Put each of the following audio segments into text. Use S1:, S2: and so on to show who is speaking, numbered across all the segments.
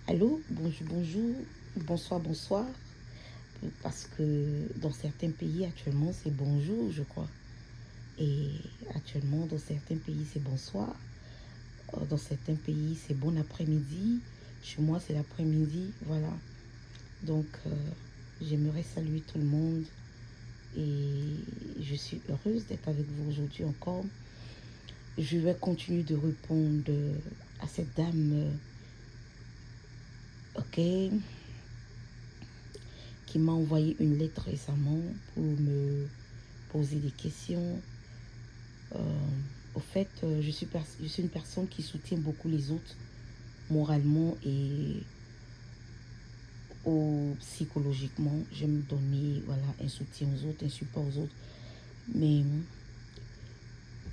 S1: Allô, bonjour, bonjour, bonsoir, bonsoir. Parce que dans certains pays, actuellement, c'est bonjour, je crois. Et actuellement, dans certains pays, c'est bonsoir. Dans certains pays, c'est bon après-midi. Chez moi, c'est l'après-midi. Voilà. Donc, j'aimerais saluer tout le monde. Et je suis heureuse d'être avec vous aujourd'hui encore. Je vais continuer de répondre à cette dame. Ok, qui m'a envoyé une lettre récemment pour me poser des questions. Au fait, je suis une personne qui soutient beaucoup les autres, moralement et psychologiquement. J'aime donner voilà, un soutien aux autres, un support aux autres. Mais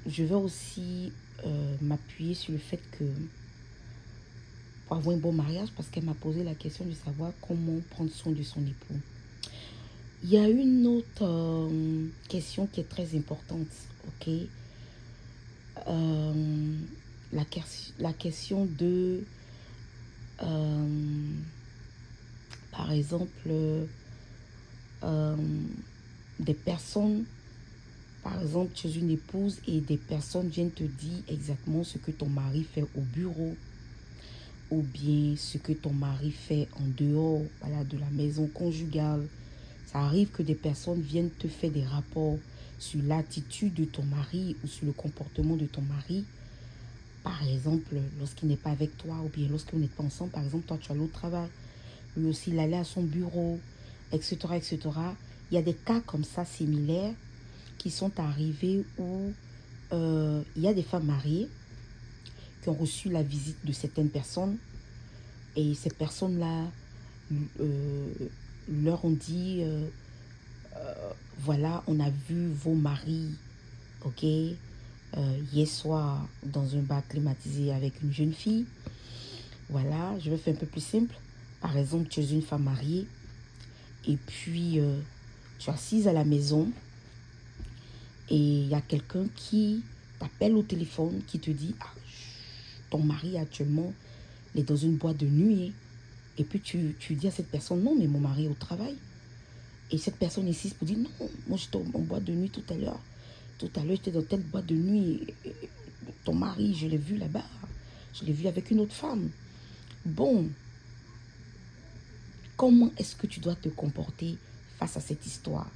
S1: je vais aussi m'appuyer sur le fait que pour avoir un bon mariage, parce qu'elle m'a posé la question de savoir comment prendre soin de son époux. Il y a une autre question qui est très importante, ok? Euh, la question de, euh, par exemple, des personnes, par exemple, tu es une épouse et des personnes viennent te dire exactement ce que ton mari fait au bureau ou bien ce que ton mari fait en dehors, voilà, de la maison conjugale. Ça arrive que des personnes viennent te faire des rapports sur l'attitude de ton mari ou sur le comportement de ton mari. Par exemple, lorsqu'il n'est pas avec toi ou bien lorsque vous n'êtes pas ensemble, par exemple, toi tu as l'autre travail, lui aussi il allait à son bureau, etc., etc. Il y a des cas comme ça similaires qui sont arrivés où il y a des femmes mariées qui ont reçu la visite de certaines personnes et ces personnes-là euh, leur ont dit voilà, on a vu vos maris, ok, hier soir dans un bar climatisé avec une jeune fille. Voilà, je vais faire un peu plus simple. Par exemple, tu es une femme mariée et puis tu es assise à la maison et il y a quelqu'un qui t'appelle au téléphone, qui te dit ah, ton mari actuellement il est dans une boîte de nuit. Et puis tu dis à cette personne non, mais mon mari est au travail. Et cette personne insiste pour dire non, moi j'étais en boîte de nuit tout à l'heure. Tout à l'heure, j'étais dans telle boîte de nuit. Ton mari, je l'ai vu là-bas. Je l'ai vu avec une autre femme. Bon, comment est-ce que tu dois te comporter face à cette histoire?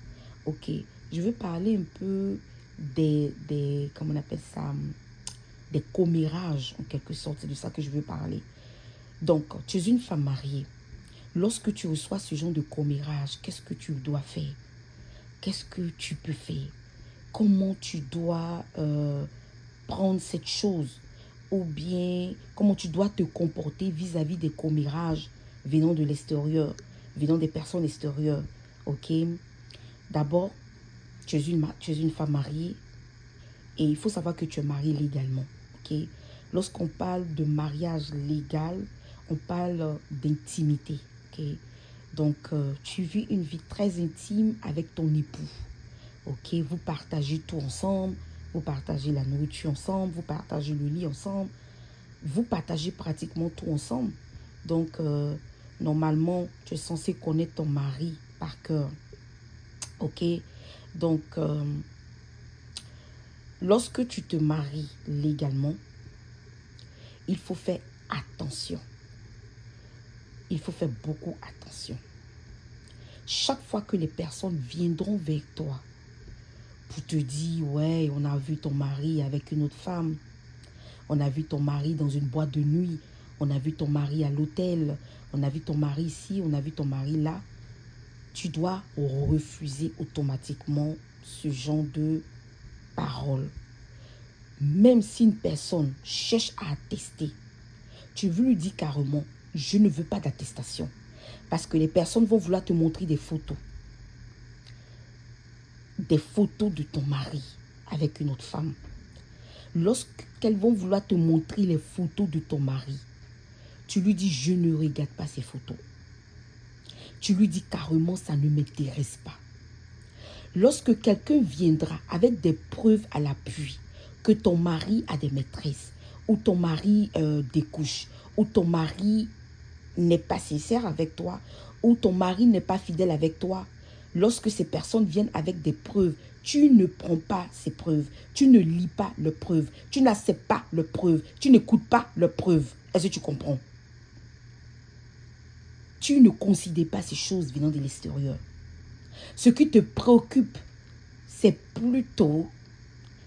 S1: Ok, je veux parler un peu comment on appelle ça, des commérages en quelque sorte, c'est de ça que je veux parler. Donc, tu es une femme mariée. Lorsque tu reçois ce genre de commérage, qu'est-ce que tu dois faire? Qu'est-ce que tu peux faire? Comment tu dois prendre cette chose? Ou bien, comment tu dois te comporter vis-à-vis des commérages venant de l'extérieur, venant des personnes extérieures. Ok? D'abord, tu es une femme mariée et il faut savoir que tu es mariée légalement. Ok? Lorsqu'on parle de mariage légal, on parle d'intimité. Ok? Donc, tu vis une vie très intime avec ton époux. Ok? Vous partagez tout ensemble, vous partagez la nourriture ensemble, vous partagez le lit ensemble, vous partagez pratiquement tout ensemble. Donc, normalement, tu es censé connaître ton mari par cœur. Ok? Donc, lorsque tu te maries légalement, il faut faire attention. Il faut faire beaucoup attention. Chaque fois que les personnes viendront vers toi pour te dire, ouais, on a vu ton mari avec une autre femme, on a vu ton mari dans une boîte de nuit, on a vu ton mari à l'hôtel, on a vu ton mari ici, on a vu ton mari là, tu dois refuser automatiquement ce genre de paroles. Même si une personne cherche à attester, tu veux lui dire carrément, je ne veux pas d'attestation. Parce que les personnes vont vouloir te montrer des photos. Des photos de ton mari avec une autre femme. Lorsqu'elles vont vouloir te montrer les photos de ton mari, tu lui dis, je ne regarde pas ces photos. Tu lui dis carrément, ça ne m'intéresse pas. Lorsque quelqu'un viendra avec des preuves à l'appui, que ton mari a des maîtresses, ou ton mari découche, ou ton mari n'est pas sincère avec toi, ou ton mari n'est pas fidèle avec toi, lorsque ces personnes viennent avec des preuves, tu ne prends pas ces preuves, tu ne lis pas leurs preuves, tu n'acceptes pas leurs preuves, tu n'écoutes pas leurs preuves. Est-ce que tu comprends? Tu ne considères pas ces choses venant de l'extérieur. Ce qui te préoccupe, c'est plutôt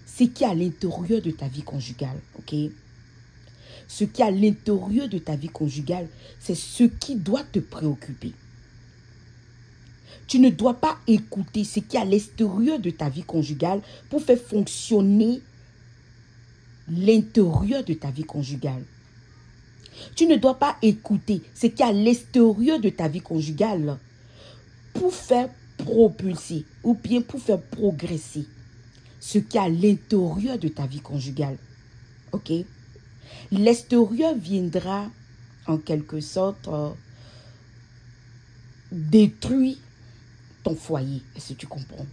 S1: ce qui est à l'intérieur de ta vie conjugale, ok? Ce qui est à l'intérieur de ta vie conjugale, c'est ce qui doit te préoccuper. Tu ne dois pas écouter ce qui est à l'extérieur de ta vie conjugale pour faire fonctionner l'intérieur de ta vie conjugale. Tu ne dois pas écouter ce qui est à l'extérieur de ta vie conjugale pour faire propulser ou bien pour faire progresser ce qui est à l'intérieur de ta vie conjugale. Ok? L'extérieur viendra en quelque sorte détruire ton foyer. Est-ce que tu comprends?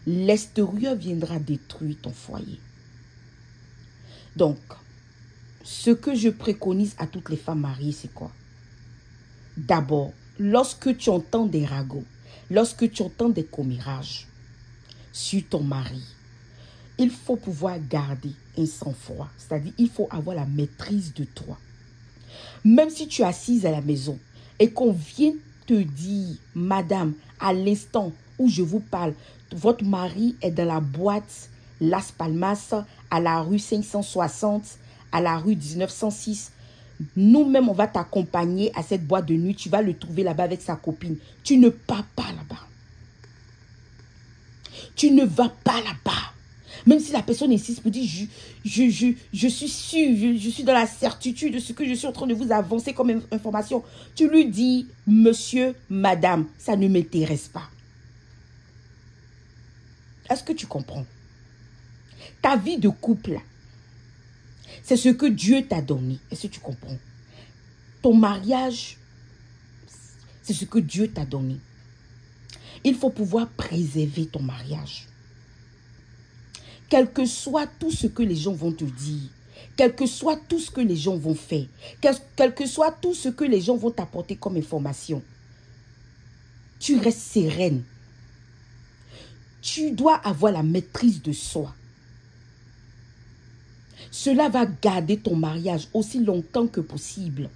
S1: L'extérieur viendra détruire ton foyer. Donc, ce que je préconise à toutes les femmes mariées, c'est quoi? D'abord, lorsque tu entends des ragots, lorsque tu entends des commérages sur ton mari, il faut pouvoir garder un sang-froid. C'est-à-dire, il faut avoir la maîtrise de toi. Même si tu es assise à la maison et qu'on vient te dire, madame, à l'instant où je vous parle, votre mari est dans la boîte Las Palmas, à la rue 560, à la rue 1906. Nous-mêmes, on va t'accompagner à cette boîte de nuit. Tu vas le trouver là-bas avec sa copine. Tu ne pars pas là-bas. Tu ne vas pas là-bas. Même si la personne insiste pour dire, je suis sûre, je suis dans la certitude de ce que je suis en train de vous avancer comme information. Tu lui dis, monsieur, madame, ça ne m'intéresse pas. Est-ce que tu comprends? Ta vie de couple, c'est ce que Dieu t'a donné. Est-ce que tu comprends? Ton mariage, c'est ce que Dieu t'a donné. Il faut pouvoir préserver ton mariage. Quel que soit tout ce que les gens vont te dire, quel que soit tout ce que les gens vont faire, quel que soit tout ce que les gens vont t'apporter comme information, tu restes sereine. Tu dois avoir la maîtrise de soi. Cela va garder ton mariage aussi longtemps que possible.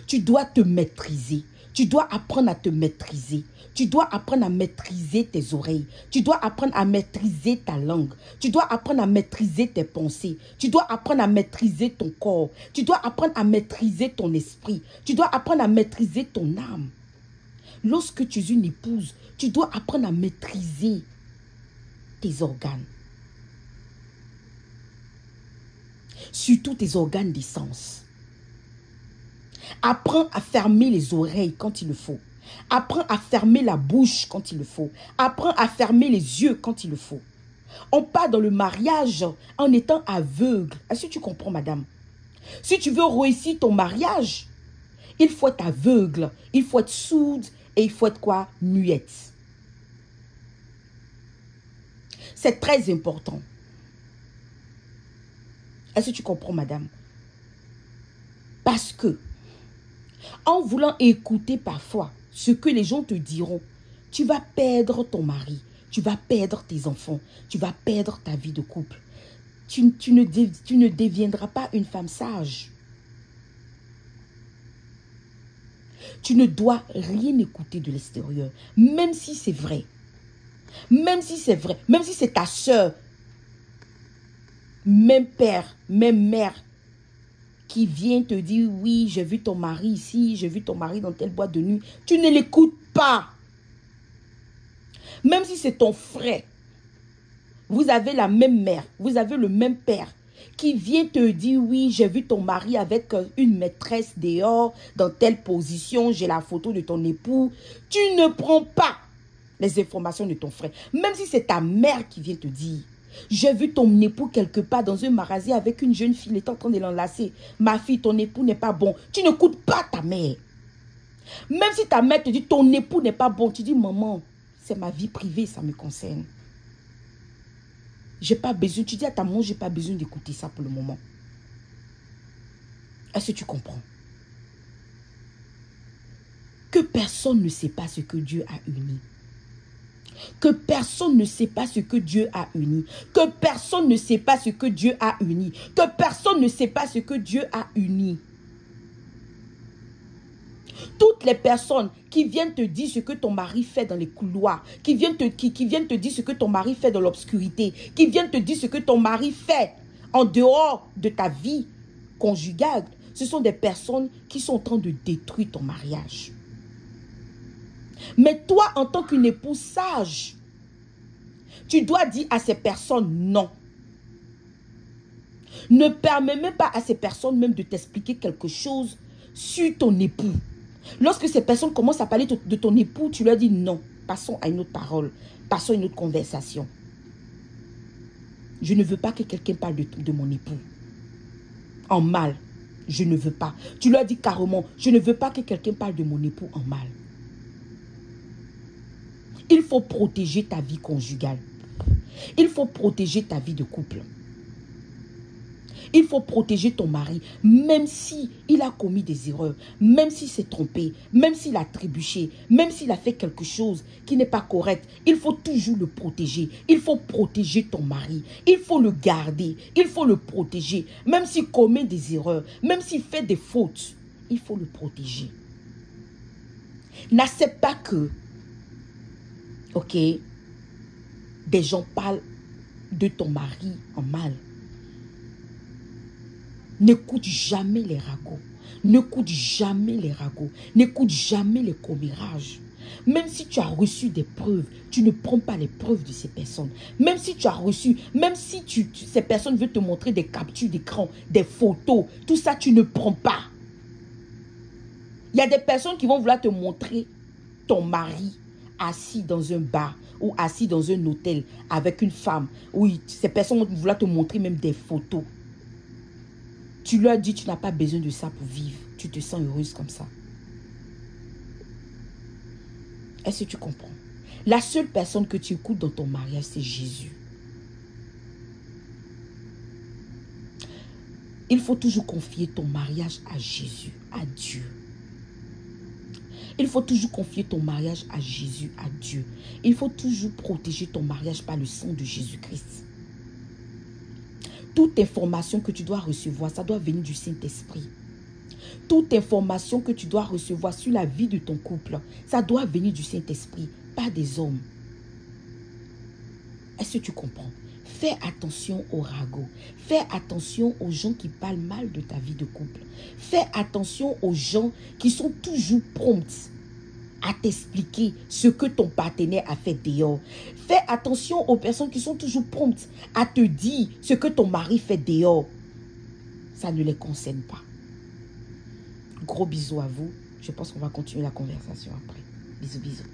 S1: Tu dois te maîtriser. Tu dois apprendre à te maîtriser. Tu dois apprendre à maîtriser tes oreilles. Tu dois apprendre à maîtriser ta langue. Tu dois apprendre à maîtriser tes pensées. Tu dois apprendre à maîtriser ton corps. Tu dois apprendre à maîtriser ton esprit. Tu dois apprendre à maîtriser ton âme. Lorsque tu es une épouse, tu dois apprendre à maîtriser tes organes. Surtout tes organes des sens. Apprends à fermer les oreilles quand il le faut. Apprends à fermer la bouche quand il le faut. Apprends à fermer les yeux quand il le faut. On part dans le mariage en étant aveugle. Est-ce que tu comprends, madame? Si tu veux réussir ton mariage, il faut être aveugle, il faut être sourde et il faut être quoi? Muette. C'est très important. Est-ce que tu comprends, madame? Parce que, en voulant écouter parfois ce que les gens te diront, tu vas perdre ton mari, tu vas perdre tes enfants, tu vas perdre ta vie de couple. Tu ne deviendras pas une femme sage. Tu ne dois rien écouter de l'extérieur, même si c'est vrai. Même si c'est vrai, même si c'est ta soeur, même père, même mère, qui vient te dire, oui, j'ai vu ton mari ici, j'ai vu ton mari dans telle boîte de nuit. Tu ne l'écoutes pas. Même si c'est ton frère, vous avez la même mère, vous avez le même père, qui vient te dire, oui, j'ai vu ton mari avec une maîtresse dehors, dans telle position, j'ai la photo de ton époux. Tu ne prends pas les informations de ton frère. Même si c'est ta mère qui vient te dire, j'ai vu ton époux quelque part dans un magasin avec une jeune fille, il est en train de l'enlacer. Ma fille, ton époux n'est pas bon. Tu n'écoutes pas ta mère. Même si ta mère te dit, ton époux n'est pas bon, tu dis, maman, c'est ma vie privée, ça me concerne. J'ai pas besoin, tu dis à ta maman, j'ai pas besoin d'écouter ça pour le moment. Est-ce que tu comprends? personne ne sait pas ce que Dieu a uni. Que personne ne sait pas ce que Dieu a uni. Que personne ne sait pas ce que Dieu a uni. Que personne ne sait pas ce que Dieu a uni. Toutes les personnes qui viennent te dire ce que ton mari fait dans les couloirs, qui viennent te dire ce que ton mari fait dans l'obscurité, qui viennent te dire ce que ton mari fait en dehors de ta vie conjugale, ce sont des personnes qui sont en train de détruire ton mariage. Mais toi, en tant qu'une épouse sage, tu dois dire à ces personnes non. Ne permets même pas à ces personnes même de t'expliquer quelque chose sur ton époux. Lorsque ces personnes commencent à parler de ton époux, tu leur dis non. Passons à une autre parole. Passons à une autre conversation. Je ne veux pas que quelqu'un parle de mon époux en mal. Je ne veux pas. Tu leur dis carrément, je ne veux pas que quelqu'un parle de mon époux en mal. Il faut protéger ta vie conjugale. Il faut protéger ta vie de couple. Il faut protéger ton mari, même si il a commis des erreurs, même s'il s'est trompé, même s'il a trébuché, même s'il a fait quelque chose qui n'est pas correct. Il faut toujours le protéger. Il faut protéger ton mari. Il faut le garder. Il faut le protéger. Même s'il commet des erreurs, même s'il fait des fautes, il faut le protéger. N'accepte pas que, ok, des gens parlent de ton mari en mal. N'écoute jamais les ragots. N'écoute jamais les ragots. N'écoute jamais les commérages. Même si tu as reçu des preuves, tu ne prends pas les preuves de ces personnes. Même si tu as reçu, même si ces personnes veulent te montrer des captures d'écran, des photos, tout ça, tu ne prends pas. Il y a des personnes qui vont vouloir te montrer ton mari assis dans un bar ou assis dans un hôtel avec une femme. Oui, ces personnes vont vouloir te montrer même des photos. Tu leur dis, tu n'as pas besoin de ça pour vivre. Tu te sens heureuse comme ça. Est-ce que tu comprends? La seule personne que tu écoutes dans ton mariage, c'est Jésus. Il faut toujours confier ton mariage à Jésus, à Dieu. Il faut toujours confier ton mariage à Jésus, à Dieu. Il faut toujours protéger ton mariage par le sang de Jésus-Christ. Toute information que tu dois recevoir, ça doit venir du Saint-Esprit. Toute information que tu dois recevoir sur la vie de ton couple, ça doit venir du Saint-Esprit, pas des hommes. Est-ce que tu comprends? Fais attention aux ragots. Fais attention aux gens qui parlent mal de ta vie de couple. Fais attention aux gens qui sont toujours prompts à t'expliquer ce que ton partenaire a fait dehors. Fais attention aux personnes qui sont toujours promptes à te dire ce que ton mari fait dehors. Ça ne les concerne pas. Gros bisous à vous. Je pense qu'on va continuer la conversation après. Bisous, bisous.